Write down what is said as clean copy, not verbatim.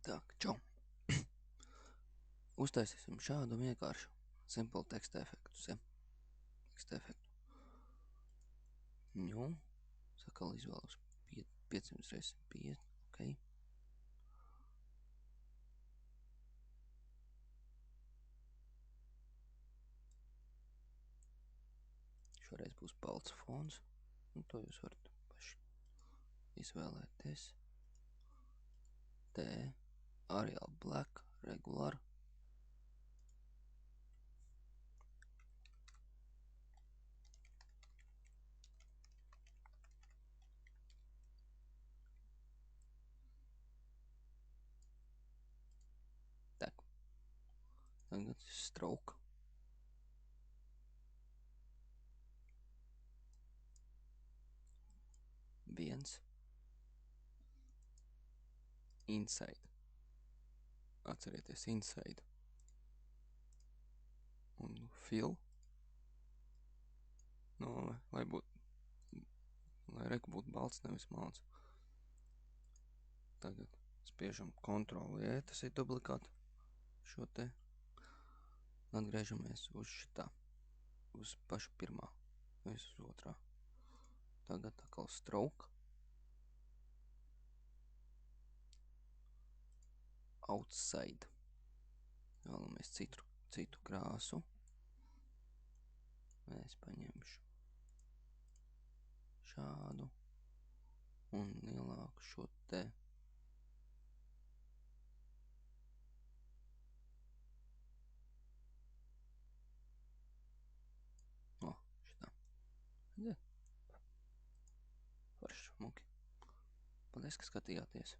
Tak, čau. Uztaisīsim šādu vienkāršu simple teksta efektus, ja? Teksta efektu. Nu, sakal izvēlos 500 x 105, ok. Šoreiz būs balts fons, un to jūs varat paši izvēlēties. T, Arial Black, regular. Tak. Tagad stroke. Viens. Inside. Atcerieties inside. Un fill. No, lai reku būtu balts, nevis melns. Tagad spiežam Ctrl E, tas ir dublikāt šo te. Atgriežamies uz šitā, uz pašu pirmā, nevis uz otrā. Tagad atkal stroke. Outside. Vēlamies citu krāsu. Es paņemšu šādu un ielāku šo te. O, šitā. Forši, muki. Paldies, ka skatījāties.